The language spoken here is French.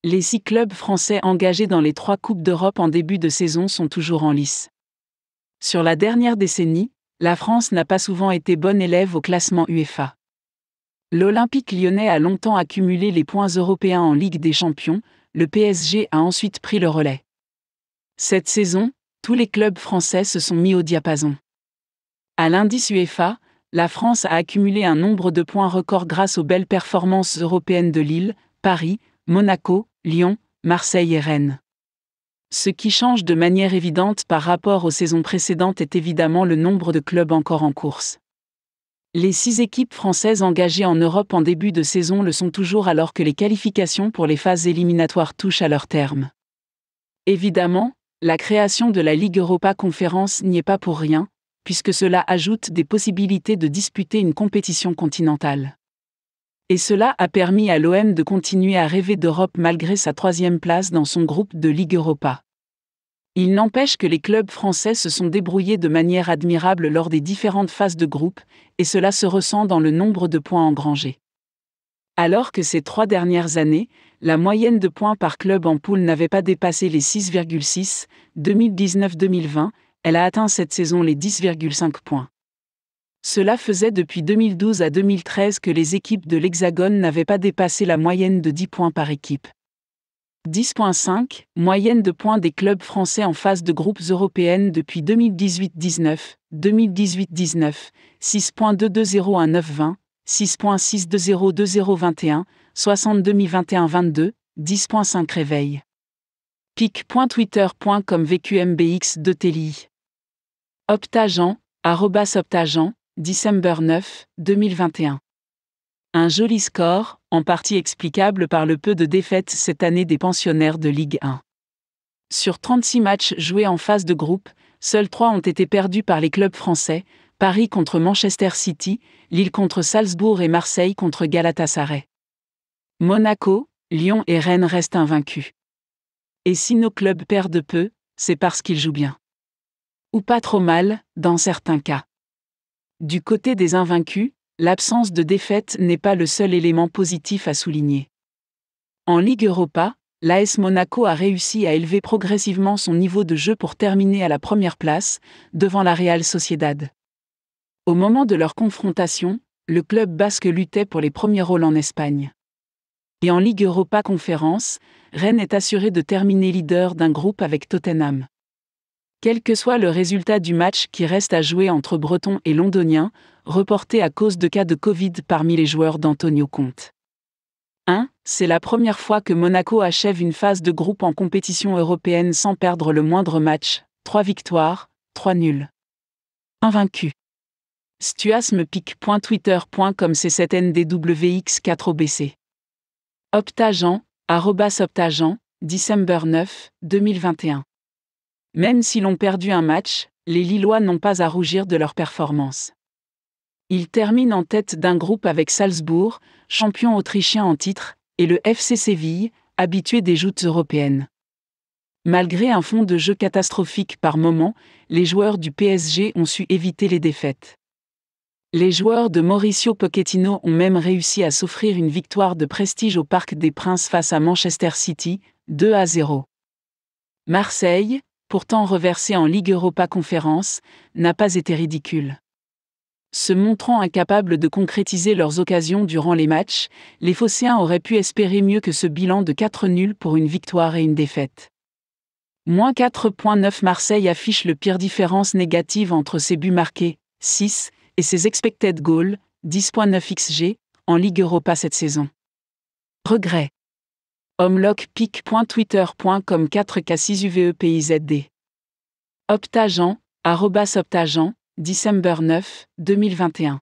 Les 6 clubs français engagés dans les 3 Coupes d'Europe en début de saison sont toujours en lice. Sur la dernière décennie, la France n'a pas souvent été bonne élève au classement UEFA. L'Olympique lyonnais a longtemps accumulé les points européens en Ligue des Champions, le PSG a ensuite pris le relais. Cette saison, tous les clubs français se sont mis au diapason. À l'indice UEFA, la France a accumulé un nombre de points record grâce aux belles performances européennes de Lille, Paris, Monaco, Lyon, Marseille et Rennes. Ce qui change de manière évidente par rapport aux saisons précédentes est évidemment le nombre de clubs encore en course. Les 6 équipes françaises engagées en Europe en début de saison le sont toujours alors que les qualifications pour les phases éliminatoires touchent à leur terme. Évidemment, la création de la Ligue Europa Conférence n'y est pas pour rien, puisque cela ajoute des possibilités de disputer une compétition continentale. Et cela a permis à l'OM de continuer à rêver d'Europe malgré sa 3e place dans son groupe de Ligue Europa. Il n'empêche que les clubs français se sont débrouillés de manière admirable lors des différentes phases de groupe, et cela se ressent dans le nombre de points engrangés. Alors que ces 3 dernières années, la moyenne de points par club en poule n'avait pas dépassé les 6,6, 2019-2020, elle a atteint cette saison les 10,5 points. Cela faisait depuis 2012 à 2013 que les équipes de l'Hexagone n'avaient pas dépassé la moyenne de 10 points par équipe. 10,5, moyenne de points des clubs français en phase de groupes européennes depuis 2018-19, 2018-19, 6.22019-20, 6.6202021, 60 2021-22, 10.5 réveil. pic.twitter.com VQMBX de Telly. Optagent, @optagent, December 9, 2021. Un joli score, en partie explicable par le peu de défaites cette année des pensionnaires de Ligue 1. Sur 36 matchs joués en phase de groupe, seuls 3 ont été perdus par les clubs français, Paris contre Manchester City, Lille contre Salzbourg et Marseille contre Galatasaray. Monaco, Lyon et Rennes restent invaincus. Et si nos clubs perdent peu, c'est parce qu'ils jouent bien. Ou pas trop mal, dans certains cas. Du côté des invaincus, l'absence de défaite n'est pas le seul élément positif à souligner. En Ligue Europa, l'AS Monaco a réussi à élever progressivement son niveau de jeu pour terminer à la première place, devant la Real Sociedad. Au moment de leur confrontation, le club basque luttait pour les premiers rôles en Espagne. Et en Ligue Europa Conférence, Rennes est assuré de terminer leader d'un groupe avec Tottenham. Quel que soit le résultat du match qui reste à jouer entre Bretons et Londoniens, reporté à cause de cas de Covid parmi les joueurs d'Antonio Conte. 1. C'est la première fois que Monaco achève une phase de groupe en compétition européenne sans perdre le moindre match, 3 victoires, 3 nuls. Invaincu. Stuasme.pic.twitter.com C7NDWX4OBC. Optagent, @optagent, December 9, 2021. Même si l'on perdu un match, les Lillois n'ont pas à rougir de leur performance. Ils terminent en tête d'un groupe avec Salzbourg, champion autrichien en titre, et le FC Séville, habitué des joutes européennes. Malgré un fond de jeu catastrophique par moments, les joueurs du PSG ont su éviter les défaites. Les joueurs de Mauricio Pochettino ont même réussi à s'offrir une victoire de prestige au Parc des Princes face à Manchester City, 2-0. Marseille, pourtant reversé en Ligue Europa Conférence, n'a pas été ridicule. Se montrant incapables de concrétiser leurs occasions durant les matchs, les Phocéens auraient pu espérer mieux que ce bilan de 4 nuls pour une victoire et une défaite. -4.9 Marseille affiche le pire différence négative entre ses buts marqués, 6, et ses expected goals, 10.9 XG, en Ligue Europa cette saison. Regret. Homelock.pic.twitter.com 4K6UVEPIZD. Optagent, @optagent, December 9, 2021.